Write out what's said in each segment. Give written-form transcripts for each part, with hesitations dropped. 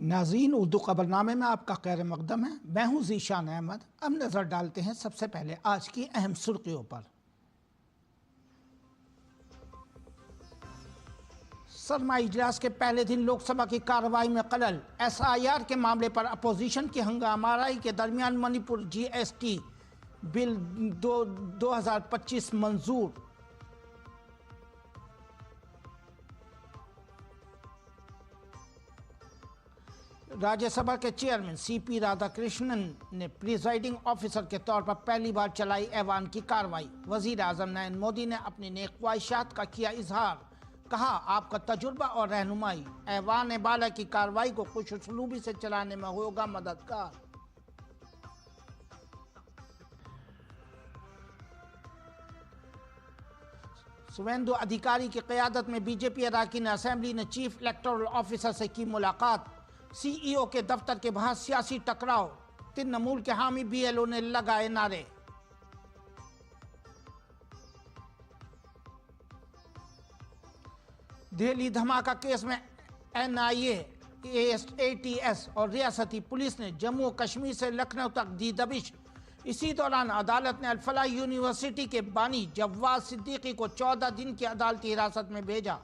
नाज़रीन, उर्दू खबरनामे में आपका खैर मकदम है। मैं हूँ ज़ीशान अहमद। अब नज़र डालते हैं सबसे पहले आज की अहम सुर्खियों पर। सरमाई इजलास के पहले दिन लोकसभा की कार्रवाई में खलल। SIR के मामले पर अपोजिशन की हंगामाराई के दरमियान मणिपुर GST बिल 2025 मंजूर। राज्यसभा के चेयरमैन CP राधाकृष्णन ने प्रिजाइडिंग ऑफिसर के तौर पर पहली बार चलाई ऐवान की कार्रवाई। वजीर आजम नरेंद्र मोदी ने अपनी नेक ख्वाहिशात का किया इजहार। कहा, आपका तजुर्बा और रहनुमाई ऐवान बाला की कार्रवाई को खुश उसलूबी से चलाने में होगा मददगार। शुवेंदु अधिकारी की क़यादत में BJP अरकान असेंबली ने चीफ इलेक्टोरल ऑफिसर से की मुलाकात। CEO के दफ्तर के बाहर सियासी टकराव। तृणमूल के हामी BLO ने लगाए नारे। दिल्ली धमाका केस में NIA, ATS और रियासती पुलिस ने जम्मू और कश्मीर से लखनऊ तक दी दबिश। इसी दौरान अदालत ने अल-फलाह यूनिवर्सिटी के बानी जव्वाद सिद्दीकी को 14 दिन की अदालती हिरासत में भेजा।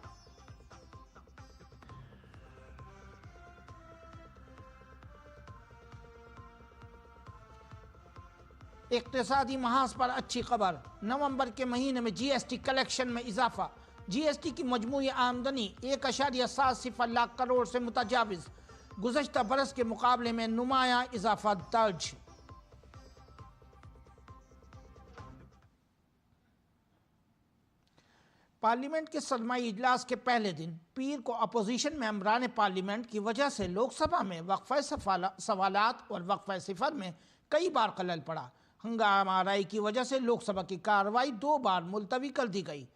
इक्तिसादी महाज पर अच्छी खबर। नवंबर के महीने में GST कलेक्शन में इजाफा। GST की मजमूई आमदनी 1.7 लाख करोड़ से मुतजाविज। गुज़श्ता बरस के मुकाबले में नुमाया इजाफा दर्ज। पार्लियामेंट के सरमाई इजलास के पहले दिन पीर को अपोजिशन मेंबरान पार्लियामेंट की वजह से लोकसभा में वक्फे सवालात और वक्फे सिफर में कई बार खलल पड़ा। हंगामाराई की वजह से लोकसभा की कार्रवाई 2 बार मुलतवी कर दी गई।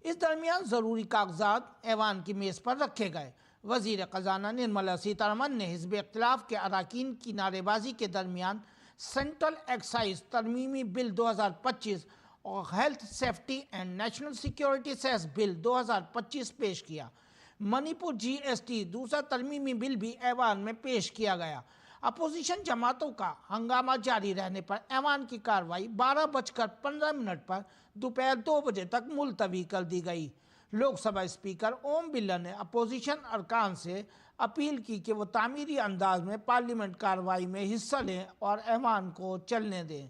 इस दरमियान ज़रूरी कागजात ऐवान की मेज़ पर रखे गए। वज़ीर ख़ज़ाना निर्मला सीतारमन ने हिज़्ब इख्तिलाफ के अरकान की नारेबाजी के दरमियान सेंट्रल एक्साइज तरमीमी बिल 2025 और health safety and national security cess bill 2025 पेश किया। मणिपुर GST दूसरा तरमीमी बिल भी ऐवान में पेश किया गया। अपोजिशन जमातों का हंगामा जारी रहने पर ऐवान की कार्रवाई 12:15 पर दोपहर 2 बजे तक मुलतवी कर दी गई। लोकसभा स्पीकर ओम बिरला ने अपोजिशन अरकान से अपील की कि वो तामीरी अंदाज में पार्लियामेंट कार्रवाई में हिस्सा लें और ऐवान को चलने दें।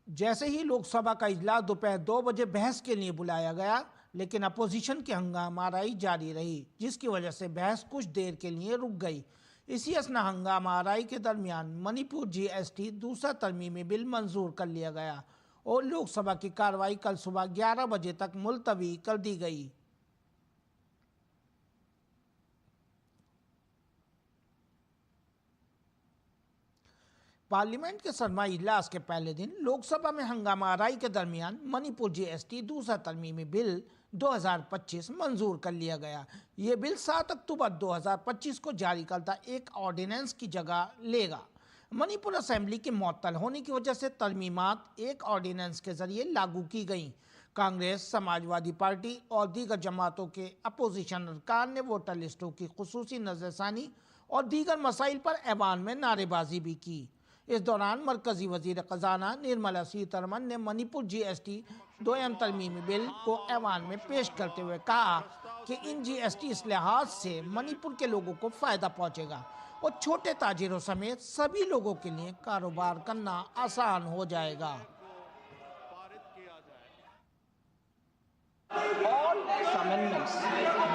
जैसे ही लोकसभा का इजलास दोपहर 2 बजे बहस के लिए बुलाया गया, लेकिन अपोजिशन की हंगामाराई जारी रही, जिसकी वजह से बहस कुछ देर के लिए रुक गई। इसी असना हंगामाराई के दरमियान मणिपुर GST दूसरा तरमीमी बिल मंजूर कर लिया गया और लोकसभा की कार्रवाई कल सुबह 11 बजे तक मुलतवी कर दी गई। पार्लियामेंट के सरमाई इजलास के पहले दिन लोकसभा में हंगामाराई के दरमियान मणिपुर GST दूसरा तरमीमी बिल 2025 मंजूर कर लिया गया। ये बिल 7 अक्टूबर 2025 को जारी करता एक ऑर्डिनेंस की जगह लेगा। मणिपुर असेंबली के मुअत्तल होने की वजह से तरमीमात एक ऑर्डिनेंस के जरिए लागू की गईं। कांग्रेस, समाजवादी पार्टी और दीगर जमातों के अपोजिशन अरकान ने वोटर लिस्टों की खुसूसी नज़रसानी और दीगर मसाइल पर ऐवान में नारेबाजी भी की। इस दौरान मरकजी वजीर ख़ज़ाना निर्मला सीतारमन ने मणिपुर GST दोयम तरमीमी बिल को ऐवान में पेश करते हुए कहा कि इन GST इस्लाहात से मणिपुर के लोगों को फ़ायदा पहुंचेगा और छोटे ताजिरों समेत सभी लोगों के लिए कारोबार करना आसान हो जाएगा। All these amendments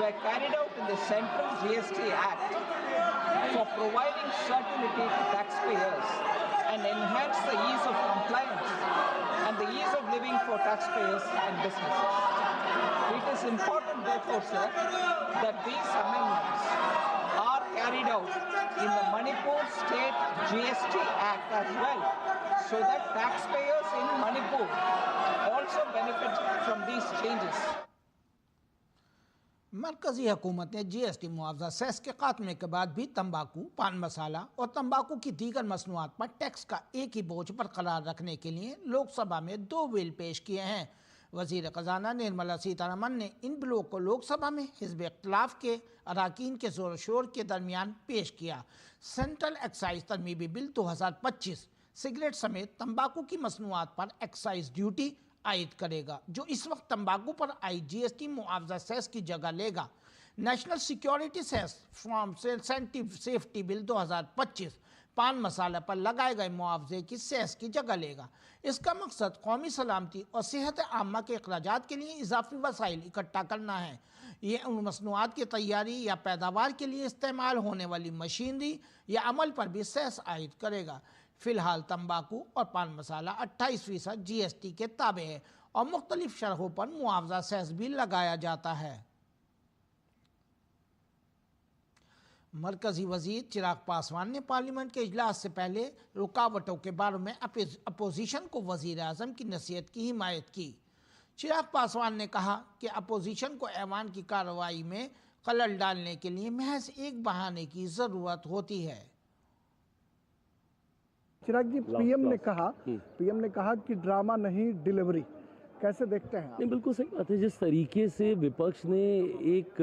were carried out in the Central GST Act for providing certainty to taxpayers and enhance the ease of compliance and the ease of living for taxpayers and businesses. It is important, therefore, sir, that these amendments are carried out in the Manipur State GST Act as well, so that taxpayers in Manipur also benefit from these changes. मरकजी हुकूमत ने GST मुआवजा cess के खात्मे के बाद भी तंबाकू, पान मसाला और तंबाकू की दीगर मसनूआत पर टैक्स का एक ही बोझ बरकरार रखने के लिए लोकसभा में 2 बिल पेश किए हैं। वज़ीर ख़जाना निर्मला सीतारमन ने इन बिलों को लोकसभा में हिज़्ब इख्तिलाफ के अरकान के ज़ोर शोर के दरमियान पेश किया। सेंट्रल एक्साइज तरमीमी बिल 2025 सिगरेट समेत तंबाकू की मसनूआत पर एक्साइज ड्यूटी आयद करेगा, जो इस वक्त तंबाकू पर आई GST मुआवजा सेस की जगह लेगा। National security cess from incentive safety bill 2025 pan मसाला पर लगाए गए मुआवजे की सेस की जगह लेगा। इसका मकसद कौमी सलामती और सेहत आमा के अखराजात के लिए इजाफी वसाइल इकट्ठा करना है। ये उन मसनूआत की तैयारी या पैदावार के लिए इस्तेमाल होने वाली मशीनरी या अमल पर भी सेस आयद करेगा। फ़िलहाल तंबाकू और पान मसाला 28% GST के ताबे है और मुख्तलिफ शरहों पर मुआवजा सेस भी लगाया जाता है। मरकजी वजीर चिराग पासवान ने पार्लियामेंट के इजलास से पहले रुकावटों के बारे में अपोजिशन को वजीर आज़म की नसीहत की हिमायत की। चिराग पासवान ने कहा कि अपोजिशन को ऐवान की कार्रवाई में खलल डालने के लिए महज एक बहाने की ज़रूरत होती है। चिराग जी, पीएम ने कहा कि ड्रामा नहीं डिलीवरी, कैसे देखते हैं आप? नहीं, बिल्कुल सही बात है। जिस तरीके से विपक्ष ने एक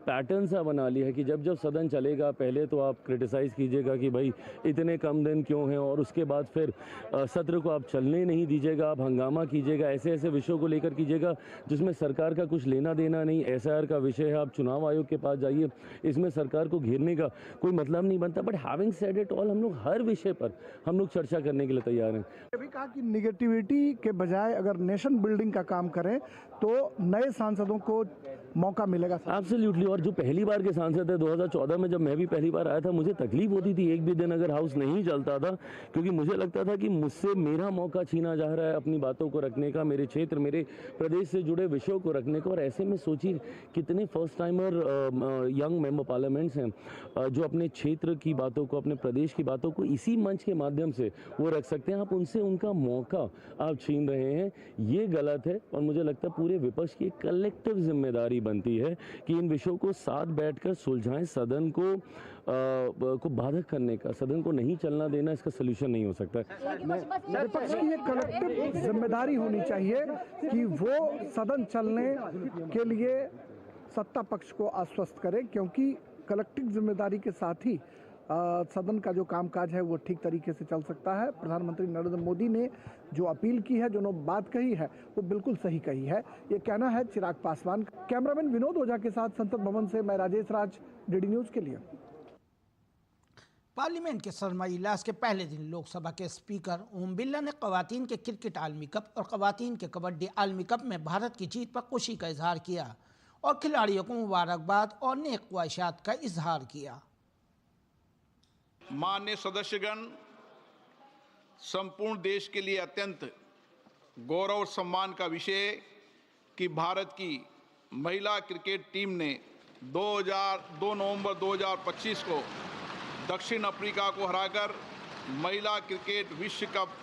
पैटर्न सा बना लिया है कि जब जब सदन चलेगा पहले तो आप क्रिटिसाइज़ कीजिएगा कि भाई इतने कम दिन क्यों हैं, और उसके बाद फिर सत्र को आप चलने नहीं दीजिएगा, आप हंगामा कीजिएगा, ऐसे ऐसे विषयों को लेकर कीजिएगा जिसमें सरकार का कुछ लेना देना नहीं। SIR का विषय है, आप चुनाव आयोग के पास जाइए, इसमें सरकार को घेरने का कोई मतलब नहीं बनता। But having said it all, हम लोग हर विषय पर हम लोग चर्चा करने के लिए तैयार हैं। ये भी कहा कि निगेटिविटी के बजाय अगर नेशन बिल्डिंग का काम करें तो नए सांसदों को मौका मिलेगा। एब्सोल्युटली। और जो पहली बार के सांसद है, 2014 में जब मैं भी पहली बार आया था, मुझे तकलीफ होती थी एक भी दिन अगर हाउस नहीं चलता था, क्योंकि मुझे लगता था कि मुझसे मेरा मौका छीना जा रहा है अपनी बातों को रखने का, मेरे क्षेत्र मेरे प्रदेश से जुड़े विषयों को रखने का। और ऐसे में सोचिए कितने first timer young member parliaments हैं जो अपने क्षेत्र की बातों को, अपने प्रदेश की बातों को इसी मंच के माध्यम से वो रख सकते हैं। आप उनसे उनका मौका आप छीन रहे हैं, ये गलत है। और मुझे लगता है पूरे विपक्ष की कलेक्टिव जिम्मेदारी बनती है कि इन विषयों को साथ बैठकर सुलझाएं। सदन को बाधक करने का, सदन को नहीं चलना देना, इसका सलूशन नहीं हो सकता है। विपक्ष की ये कलेक्टिव जिम्मेदारी होनी चाहिए कि वो सदन चलने के लिए सत्ता पक्ष को आश्वस्त करे, क्योंकि कलेक्टिव जिम्मेदारी के साथ ही सदन का जो कामकाज है वो ठीक तरीके से चल सकता है। प्रधानमंत्री नरेंद्र मोदी ने जो अपील की है, जो बात कही है, वो बिल्कुल सही कही है। ये कहना है चिराग पासवान। कैमरामैन विनोद ओझा के साथ संसद भवन से मैं राजेश राज, DD न्यूज़ के लिए। पार्लियामेंट के सरमाई इजलास के पहले दिन लोकसभा के स्पीकर ओम बिरला ने ख़वातीन के क्रिकेट आलमी कप और ख़वातीन के कबड्डी आलमी कप में भारत की जीत पर खुशी का इजहार किया और खिलाड़ियों को मुबारकबाद और नेक ख्वाहिशात का इजहार किया। माननीय सदस्यगण, संपूर्ण देश के लिए अत्यंत गौरव और सम्मान का विषय कि भारत की महिला क्रिकेट टीम ने 2 नवंबर 2025 को दक्षिण अफ्रीका को हराकर महिला क्रिकेट विश्व कप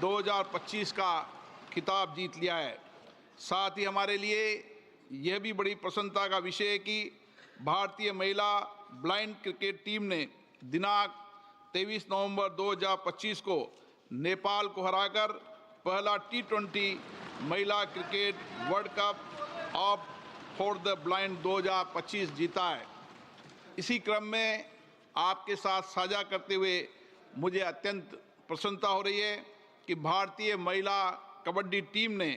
2025 का खिताब जीत लिया है। साथ ही हमारे लिए यह भी बड़ी प्रसन्नता का विषय है कि भारतीय महिला ब्लाइंड क्रिकेट टीम ने दिनांक 23 नवंबर 2025 को नेपाल को हराकर पहला T20 महिला cricket world cup of for the blind 2025 जीता है। इसी क्रम में आपके साथ साझा करते हुए मुझे अत्यंत प्रसन्नता हो रही है कि भारतीय महिला कबड्डी टीम ने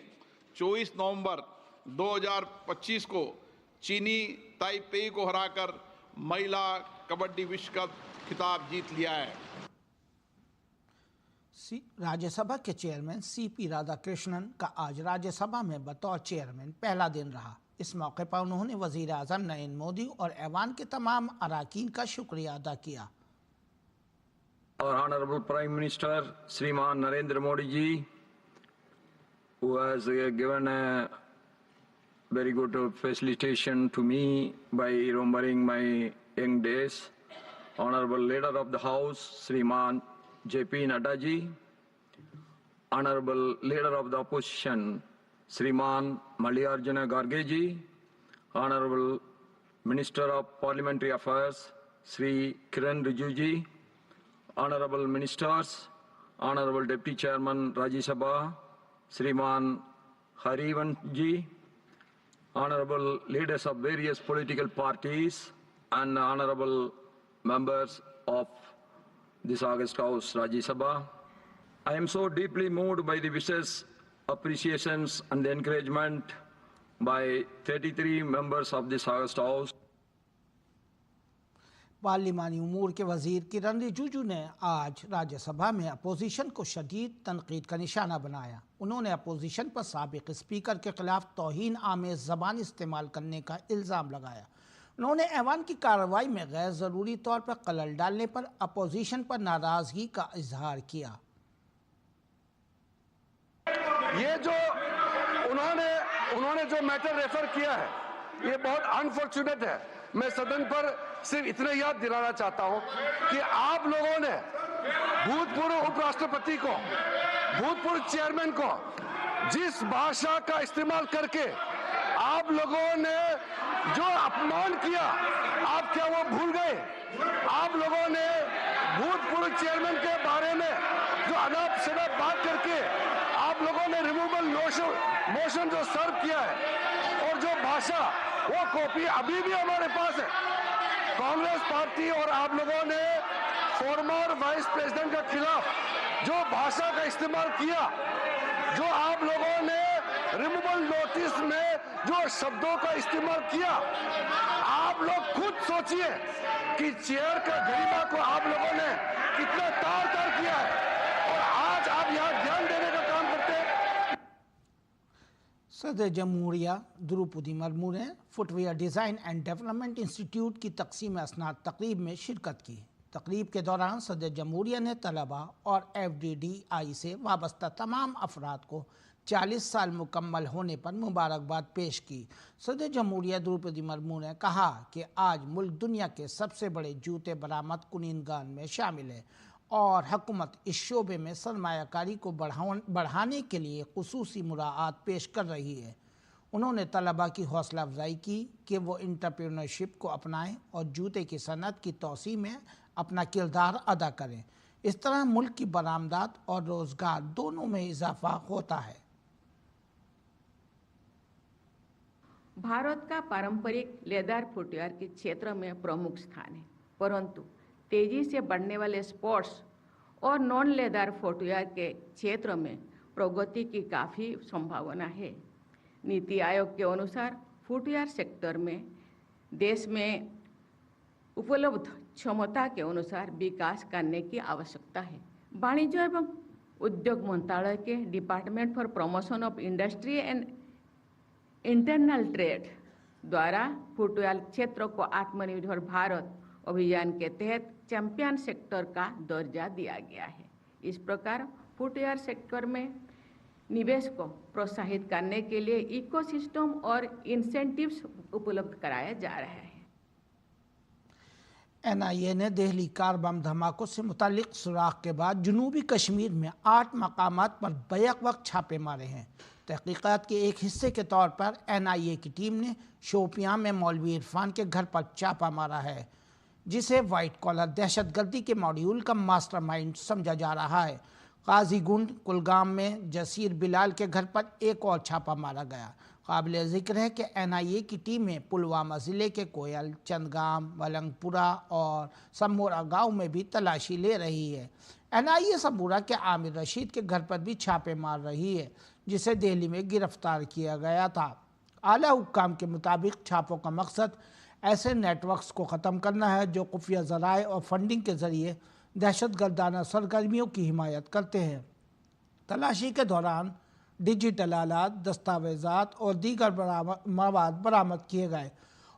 24 नवंबर 2025 को चीनी ताइपेई को हराकर महिला कबड्डी विश्व कप खिताब जीत लिया है। राज्यसभा के चेयरमैन CP राधाकृष्णन का आज राज्यसभा में बतौर चेयरमैन पहला दिन रहा। इस मौके पर उन्होंने वजीर आज़म नरेंद्र मोदी और ऐवान के तमाम अराकीन का शुक्रिया अदा किया। Our Honorable Prime Minister Shriman Narendra Modi ji, who has given a very good facilitation to me by remembering my young days. Honorable Leader of the House Shriman JP Nadda ji, Honorable Leader of the Opposition Shriman Mallikarjuna Kharge ji, Honorable Minister of Parliamentary Affairs Shri Kiren Rijiju ji, Honorable Ministers, Honorable Deputy Chairman Rajya Sabha Shriman Harivanshi, honorable leaders of various political parties, and honorable members of this August House Rajya Sabha. I am so deeply moved by the wishes, appreciations, and the encouragement by 33 members of this August House. पार्लिमानी उमूर के वजीर किरण रिजिजू ने आज राज्यसभा में opposition को शदीद तनकीद का निशाना बनाया। उन्होंने अपोजिशन पर साबिक स्पीकर के खिलाफ तौहीन आमेज ज़बान इस्तेमाल करने का इल्ज़ाम लगाया। उन्होंने ऐवान की कार्रवाई में गैर ज़रूरी तौर पर खलल डालने पर अपोजिशन पर नाराज़गी का इजहार किया। ये जो उन्होंने जो मैटर रेफर किया है ये बहुत अनफॉर्चुनेट है। मैं सदन पर सिर्फ इतना याद दिलाना चाहता हूं कि आप लोगों ने भूतपूर्व उपराष्ट्रपति को, भूतपूर्व चेयरमैन को जिस भाषा का इस्तेमाल करके आप लोगों ने जो अपमान किया, आप क्या वो भूल गए? आप लोगों ने भूतपूर्व चेयरमैन के बारे में जो अनाप शनाप बात करके आप लोगों ने रिमूवल मोशन जो सर्व किया है और जो भाषा, वो कॉपी अभी भी हमारे पास है। कांग्रेस पार्टी और आप लोगों ने फॉर्मर वाइस प्रेसिडेंट के खिलाफ जो भाषा का इस्तेमाल किया, जो आप लोगों ने रिमूवल नोटिस में जो शब्दों का इस्तेमाल किया, आप लोग खुद सोचिए कि चेयर का गरिमा को आप लोगों ने कितना तार-तार किया है और आज आप यहाँ ध्यान देने का काम करते हैं। सदर जमहूरिया द्रौपदी मुर्मू ने footwear design and development institute की तकसीम असनाद तकरीब में शिरकत की। तकरीब के दौरान सदर जमहूरिया ने तलबा और FDDI से वाबस्ता तमाम अफराद को 40 साल मुकम्मल होने पर मुबारकबाद पेश की। सदर जमहूरिया द्रौपदी मुर्मू ने कहा कि आज मुल्क दुनिया के सबसे बड़े जूते बरामद कुनिंदगान में शामिल है और हुकूमत इस शोबे में सरमायाकारी को बढ़ाने के लिए खुसूसी मुराआत पेश कर रही है। उन्होंने तलबा की हौसला अफजाई की कि वो इंटरप्रेन्योरशिप को अपनाएं और जूते की सनत की तोसी में अपना किरदार अदा करें। इस तरह मुल्क की बरामदात और रोज़गार दोनों में इजाफा होता है। भारत का पारंपरिक लेदर फुटवेयर के क्षेत्र में प्रमुख स्थान है, परंतु तेजी से बढ़ने वाले स्पोर्ट्स और नॉन लेदर फुटवेयर के क्षेत्र में प्रगति की काफ़ी संभावना है। नीति आयोग के अनुसार फुटवेयर सेक्टर में देश में उपलब्ध क्षमता के अनुसार विकास करने की आवश्यकता है। वाणिज्य एवं उद्योग मंत्रालय के department for promotion of industry and internal trade द्वारा फुटवेयर क्षेत्र को आत्मनिर्भर भारत अभियान के तहत चैंपियन सेक्टर का दर्जा दिया गया है। इस प्रकार फुटवेयर सेक्टर में निवेश को प्रोत्साहित करने के लिए इकोसिस्टम और इंसेंटिव्स उपलब्ध कराया जा रहा है। NIA ने दिल्ली कार बम धमाकों से मुतालिक सुराग के बाद जनूबी कश्मीर में 8 मकामात पर बैक वक्त छापे मारे हैं। तहकीकात के एक हिस्से के तौर पर NIA की टीम ने शोपियां में मौलवी इरफान के घर पर छापा मारा है, जिसे वाइट कॉलर दहशतगर्दी के मॉड्यूल का मास्टरमाइंड समझा जा रहा है। काजीगुंड कुलगाम में जसीर बिलाल के घर पर एक और छापा मारा गया। काबिल ज़िक्र है कि NIA की टीमें पुलवामा ज़िले के कोयल, चंदगाम, वलंगपुरा और समोरा गांव में भी तलाशी ले रही है। NIA समोरा के आमिर रशीद के घर पर भी छापे मार रही है, जिसे दिल्ली में गिरफ्तार किया गया था। आला हुक्काम के मुताबिक छापों का मकसद ऐसे नेटवर्क्स को ख़त्म करना है जो खुफिया ज़राए और फंडिंग के ज़रिए दहशतगर्दाना सरगर्मियों की हिमायत करते हैं। तलाशी के दौरान डिजिटल आलात, दस्तावेज़ात और दीगर मवाद बरामद किए गए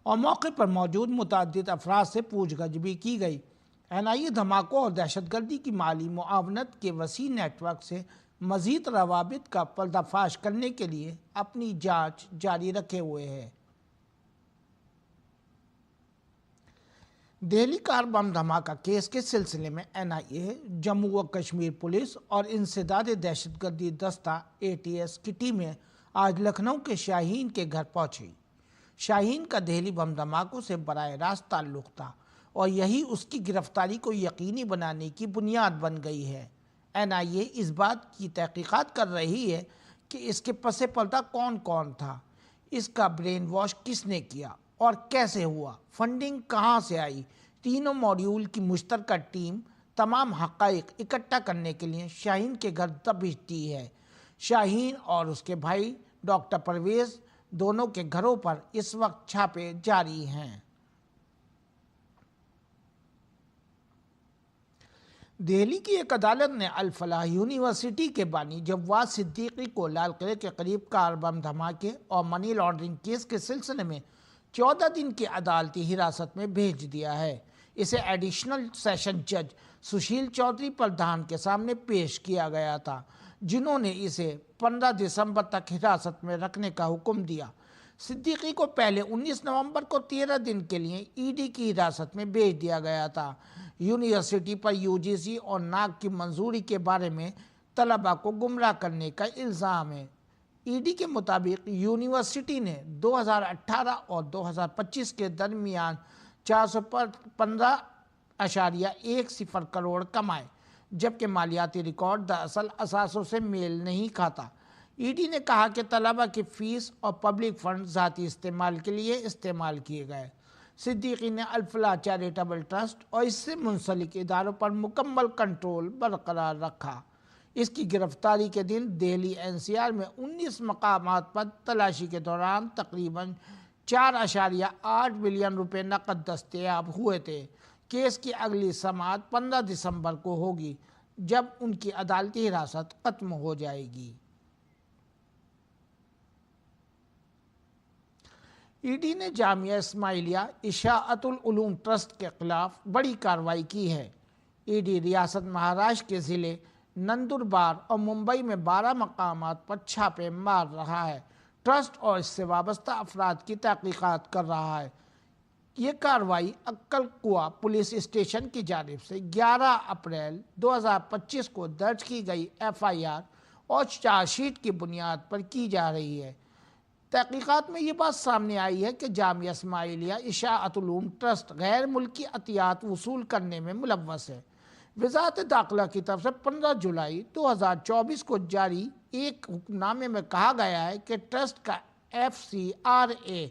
और मौके पर मौजूद मुतअद्दिद अफराद से पूछगछ भी की गई। NIA धमाकों और दहशतगर्दी की माली मुआवनत के वसी नेटवर्क से मज़ीद रवाबित का पर्दाफाश करने के लिए अपनी जांच जारी रखे हुए है। दिल्ली कार बम धमाका केस के सिलसिले में NIA, जम्मू व कश्मीर पुलिस और इंसदाद दहशतगर्दी दस्ता ATS की टीमें आज लखनऊ के शाहीन के घर पहुंची। शाहीन का दिल्ली बम धमाकों से बराह रास्त ताल्लुक़ था और यही उसकी गिरफ्तारी को यकीनी बनाने की बुनियाद बन गई है। NIA इस बात की तहकीकात कर रही है कि इसके पसे पलता कौन कौन था, इसका ब्रेन वॉश किसने किया और कैसे हुआ, फंडिंग कहां से आई। तीनों मॉड्यूल की मुश्तरका टीम तमाम हक़ाइक़ इकट्ठा करने के लिए शाहीन के घर दबिशती है। शाहीन और उसके भाई डॉक्टर परवेज़ दोनों के घरों पर इस वक्त छापे जारी हैं। दिल्ली की एक अदालत ने अल फलाह यूनिवर्सिटी के बानी जवाद सिद्दीकी को लाल किले के करीब कार बम धमाके और मनी लॉन्ड्रिंग केस के सिलसिले में 14 दिन की अदालती हिरासत में भेज दिया है। इसे एडिशनल सेशन जज सुशील चौधरी प्रधान के सामने पेश किया गया था, जिन्होंने इसे 15 दिसंबर तक हिरासत में रखने का हुक्म दिया। सिद्दीकी को पहले 19 नवंबर को 13 दिन के लिए ईडी की हिरासत में भेज दिया गया था। यूनिवर्सिटी पर यूजीसी और नाक की मंजूरी के बारे में तलबा को गुमराह करने का इल्ज़ाम है। ईडी के मुताबिक यूनिवर्सिटी ने 2018 और 2025 के दरमियान 415.10 करोड़ कमाए, जबकि मालियाती रिकॉर्ड दरअसल असासों से मेल नहीं खाता। ईडी ने कहा कि तलबा की फीस और पब्लिक फंड ज़ाती इस्तेमाल के लिए इस्तेमाल किए गए। सिद्दीकी ने अल फलाह चैरिटेबल ट्रस्ट और इससे मुंसलिक इदारों पर मुकम्मल कंट्रोल बरकरार रखा। इसकी गिरफ्तारी के दिन दिल्ली एनसीआर में 19 मकामात पर तलाशी के दौरान तकरीबन 4.8 बिलियन रुपए नकद दस्तयाब हुए थे। केस की अगली समाअत 15 दिसंबर को होगी, जब उनकी अदालती हिरासत खत्म हो जाएगी। ईडी ने जामिया इस्माइलिया इशाअतुल उलूम ट्रस्ट के खिलाफ बड़ी कार्रवाई की है। ईडी रियासत महाराष्ट्र के ज़िले नंदुरबार और मुंबई में 12 मकामात पर छापे मार रहा है। ट्रस्ट और इससे वाबस्ता अफराद की तहकीकात कर रहा है। ये कार्रवाई अक्कल कुआ पुलिस स्टेशन की जानिब से 11 अप्रैल 2025 को दर्ज की गई FIR और चार्जशीट की बुनियाद पर की जा रही है। तहकीकात में ये बात सामने आई है कि जामिया इस्माइलिया इशाअतुल उलूम ट्रस्ट गैर मुल्की अतियात वसूल करने में मुलव्वस है। वज़ारत दाखिला की तरफ से 15 जुलाई 2024 को जारी एक हुक्मनामे में कहा गया है कि ट्रस्ट का FCRA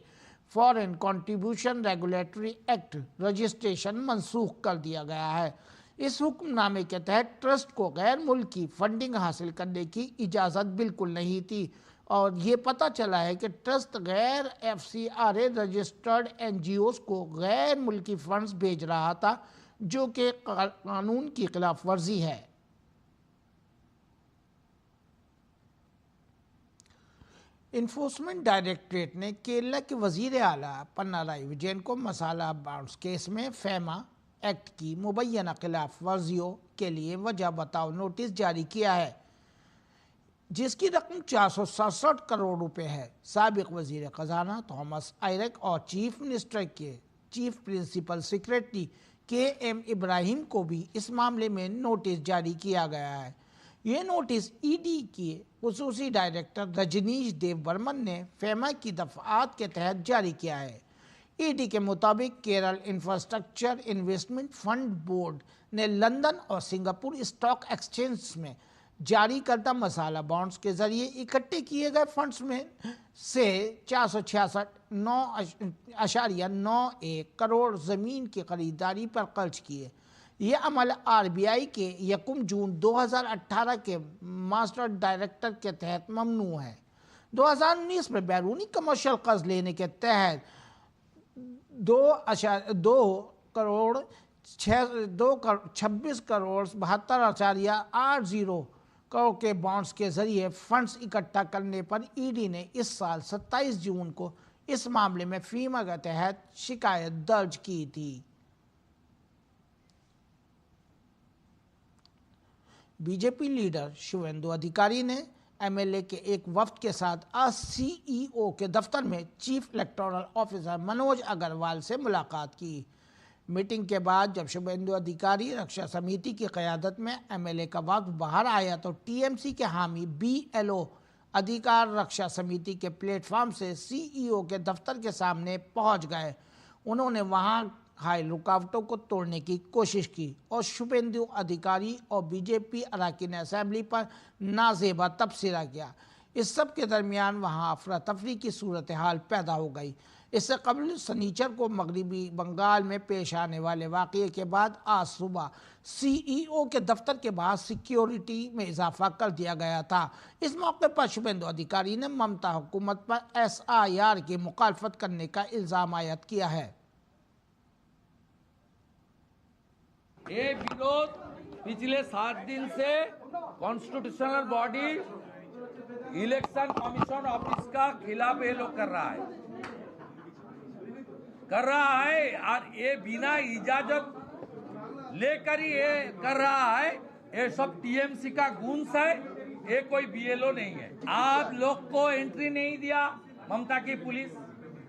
foreign contribution regulatory act registration मनसूख कर दिया गया है। इस हुक्मनामे के तहत ट्रस्ट को गैर मुल्की फंडिंग हासिल करने की इजाज़त बिल्कुल नहीं थी और ये पता चला है कि ट्रस्ट गैर FCRA रजिस्टर्ड NGOs को गैर मुल्की फंड्स भेज रहा था, जो कि कानून की खिलाफ वर्जी है। इन्फोर्समेंट डायरेक्टरेट ने केरला के वजीर आला पिनराई विजयन को मसाला बाउंस केस में फेमा एक्ट की मुबैना खिलाफ वर्जियों के लिए वजह बताओ नोटिस जारी किया है, जिसकी रकम 467 करोड़ रुपए है। साबिक वजीर खजाना थॉमस आयरक और चीफ मिनिस्टर के chief principal secretary KM Ibrahim को भी इस मामले में नोटिस जारी किया गया है। ये नोटिस ईडी के खुसूसी डायरेक्टर रजनीश देव बर्मन ने फेमा की दफात के तहत जारी किया है। ईडी के मुताबिक Kerala infrastructure investment fund board ने लंदन और सिंगापुर स्टॉक एक्सचेंज में जारी करदा मसाला बॉन्ड्स के जरिए इकट्ठे किए गए फंड्स में से 466.91 करोड़ ज़मीन की खरीदारी पर खर्च किए। ये अमल RBI के 1 जून 2018 के मास्टर डायरेक्टर के तहत ममनू है। 2019 में बैरूनी कमर्शियल कर्ज लेने के तहत 26 करोड़ 72.80 करोड़ के बॉन्ड्स के जरिए फंड्स इकट्ठा करने पर ईडी ने इस साल 27 जून को इस मामले में फीमा के तहत शिकायत दर्ज की थी। बीजेपी लीडर शुवेंदु अधिकारी ने MLA के एक वफ्द के साथ आज CEO के दफ्तर में chief electoral officer Manoj Agarwal से मुलाकात की। मीटिंग के बाद जब शुभेंदु अधिकारी रक्षा समिति की क़यादत में MLA का वफ्द बाहर आया तो TMC के हामी BLO अधिकार रक्षा समिति के प्लेटफॉर्म से CEO के दफ्तर के सामने पहुंच गए। उन्होंने वहां हाई रुकावटों को तोड़ने की कोशिश की और शुभेंदु अधिकारी और बीजेपी अरकान असेंबली पर नाजेबा तबसरा किया। इस सब के दरमियान वहाँ अफरा तफरी की सूरत हाल पैदा हो गई। इससे कबल सनीचर को मगरबी बंगाल में पेश आने वाले वाक़ये के बाद आज सुबह CEO के दफ्तर के बाहर सिक्योरिटी में इजाफा कर दिया गया था। इस मौके पर शुभेंदु अधिकारी ने ममता हुकूमत पर SIR की मुखालफत करने का इल्ज़ाम आयद किया है। ये विरोध पिछले 7 दिन से constitutional body election commission office का खिलाफ ये लोग कर रहा है और ये बिना इजाजत लेकर ही ये कर रहा है। ये सब TMC का गुन्स है, ये कोई BLO नहीं है। आप लोग को एंट्री नहीं दिया ममता की पुलिस,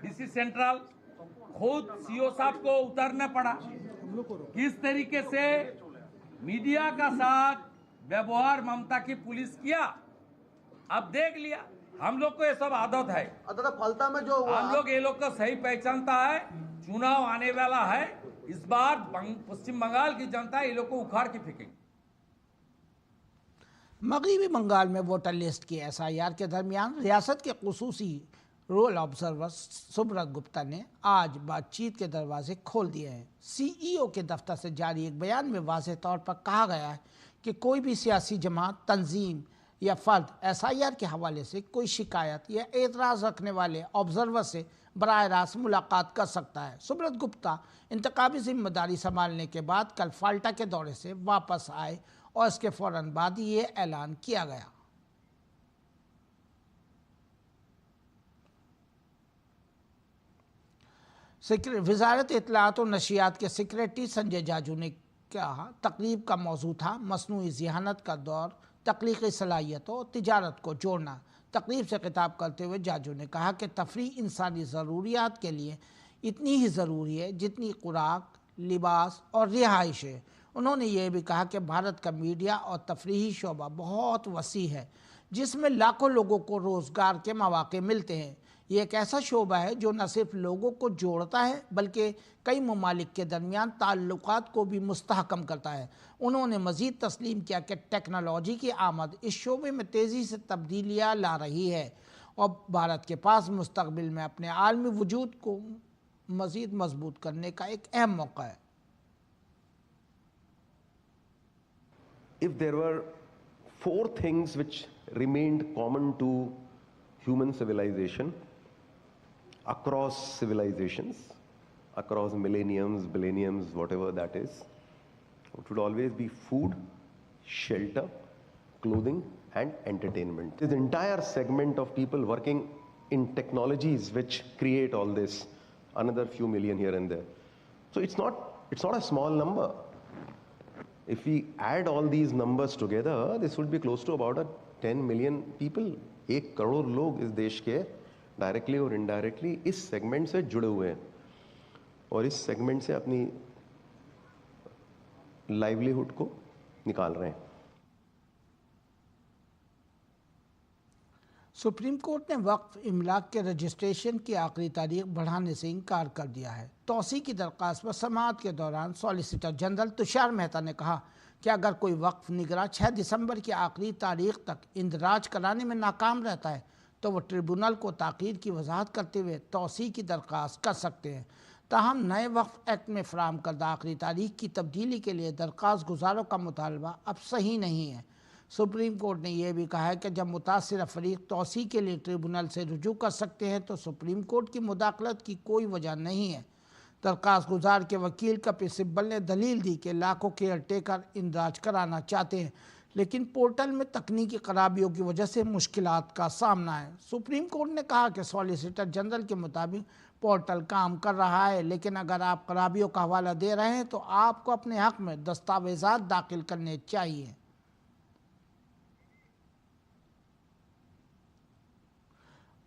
DC सेंट्रल, खुद CO साहब को उतरना पड़ा। किस तरीके से मीडिया का साथ व्यवहार ममता की पुलिस किया, अब देख लिया। हम लोग को ये सब आदत है, फलता में जो हम लोग ये लोग को सही पहचानता है। चुनाव आने वाला है, इस बार पश्चिम बंगाल की जनता ये लोग को उखाड़ के फेंकेगी। मगरबी बंगाल में वोटर लिस्ट की SIR के दरमियान रियासत के खुसूसी रोल ऑब्जर्वर सुब्रत गुप्ता ने आज बातचीत के दरवाजे खोल दिए हैं। CEO के दफ्तर से जारी एक बयान में वाज़ेह तौर पर कहा गया है कि कोई भी सियासी जमात, तंजीम या फर्द SIR के हवाले से कोई शिकायत या एतराज़ रखने वाले ऑब्जर्वर से बराह रास्त मुलाकात कर सकता है। सुब्रत गुप्ता इंतखाबी जिम्मेदारी संभालने के बाद कल फाल्टा के दौरे से वापस आए और इसके फ़ौरन बाद ये ऐलान किया गया। वज़ारत इत्तलाआत और नशियात के सेक्रेटरी संजय जाजू ने कहा, तकरीब का मौजू था मसनूई ज़िहानत का दौर, तख्लीक़ी सलाहियतों और तिजारत को जोड़ना। तकरीब से खिताब करते हुए जाजू ने कहा कि तफरीह इंसानी ज़रूरियात के लिए इतनी ही ज़रूरी है जितनी खुराक, लिबास और रिहाइश है। उन्होंने ये भी कहा कि भारत का मीडिया और तफरीही शोबा बहुत वसी है, जिसमें लाखों लोगों को रोज़गार के मौक़े मिलते हैं। ये एक ऐसा शोबा है जो न सिर्फ लोगों को जोड़ता है बल्कि कई ममालिक के दरमियान ताल्लुकात को भी मुस्तहकम करता है। उन्होंने मज़ीद तस्लीम किया कि टेक्नोलॉजी की आमद इस शोबे में तेज़ी से तब्दीलियाँ ला रही है और भारत के पास मुस्तक़बिल में अपने आलमी वजूद को मज़ीद मजबूत करने का एक अहम मौका है। If there were 4 things which remained common to human civilization across civilizations, across millenniums, billenniums, whatever that is, it would always be food, shelter, clothing and entertainment. This entire segment of people working in technologies which create all this, another few million here and there. So it's not a small number. If we add all these numbers together, this would be close to about 10 million people. 1 crore लोग इस देश के directly और indirectly इस segment से जुड़े हुए हैं और इस सेगमेंट से अपनी लाइवलीहुड को निकाल रहे हैं। सुप्रीम कोर्ट ने वक्फ इमलाक के रजिस्ट्रेशन की आखिरी तारीख बढ़ाने से इनकार कर दिया है। तौसी की दरख्वास्त पर समाअत के दौरान सॉलिसिटर जनरल तुषार मेहता ने कहा कि अगर कोई वक्फ निगरां 6 दिसंबर की आखिरी तारीख तक इंदराज कराने में नाकाम रहता है तो वो ट्रिब्यूनल को ताख़ीर की वजाहत करते हुए तौसी की दरख्वास्त कर सकते हैं। ताहम नए वक्फ एक्ट में फराहम करदा आखिरी तारीख की तब्दीली के लिए दरख्वास्त गुजारों का मुतालबा अब सही नहीं है। सुप्रीम कोर्ट ने यह भी कहा है कि जब मुतासिर फरीक तौसी के लिए ट्रिब्यूनल से रुजू कर सकते हैं तो सुप्रीम कोर्ट की मुदाखलत की कोई वजह नहीं है। दरख्वास्त गुजार के वकील कपिल सिब्बल ने दलील दी कि लाखों केयर टेकर इंदराज कराना चाहते हैं लेकिन पोर्टल में तकनीकी खराबियों की वजह से मुश्किलात का सामना है। सुप्रीम कोर्ट ने कहा कि सॉलिसिटर जनरल के मुताबिक पोर्टल काम कर रहा है लेकिन अगर आप खराबियों का हवाला दे रहे हैं तो आपको अपने हक में दस्तावेजात दाखिल करने चाहिए।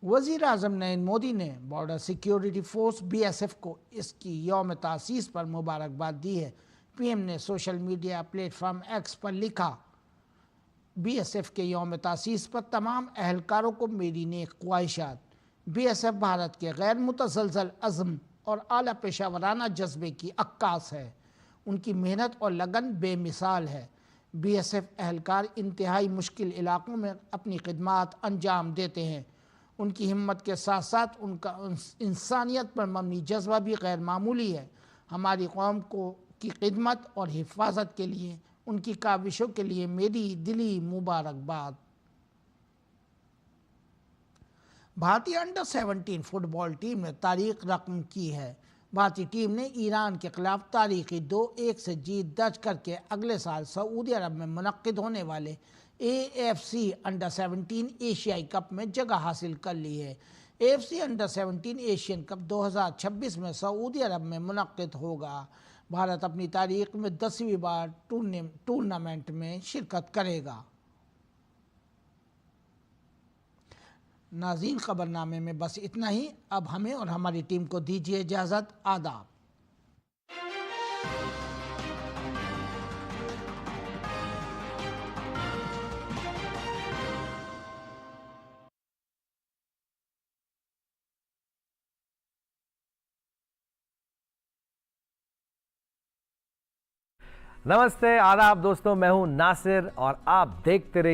वज़ीर आज़म नरेंद्र मोदी ने बॉर्डर सिक्योरिटी फोर्स BSF को इसकी यौम तासीस पर मुबारकबाद दी है। PM ने सोशल मीडिया प्लेटफॉर्म X पर लिखा, BSF के यौम तासीस पर तमाम अहलकारों को मेरी नेक ख्वाहिशात। BSF भारत के गैर मुतज़लज़ल अज़्म और आला पेशावराना जज्बे की अक्कास है। उनकी मेहनत और लगन बेमिसाल है। BSF एहलकार इंतहाई मुश्किल इलाकों में अपनी खिदमत अंजाम देते हैं। उनकी हिम्मत के साथ साथ उनका इंसानियत पर मबनी जज्बा भी गैर मामूली है। हमारी कौम की खिदमत और हिफाजत के लिए उनकी काविशों के लिए मेरी दिली मुबारकबाद। भारतीय अंडर 17 फुटबॉल टीम ने तारीख रकम की है। भारतीय टीम ने ईरान के खिलाफ तारीखी 2-1 से जीत दर्ज करके अगले साल सऊदी अरब में मुनक्किद होने वाले AFC अंडर 17 एशियाई कप में जगह हासिल कर ली है। AFC अंडर 17 एशियन कप 2026 में सऊदी अरब में मुनक्किद होगा। भारत अपनी तारीख में 10वीं बार टूर्नामेंट में शिरकत करेगा। नाज़रीन, खबरनामे में बस इतना ही। अब हमें और हमारी टीम को दीजिए इजाज़त। आदाब। नमस्ते, आदाब दोस्तों, मैं हूं नासिर और आप देखते रहिए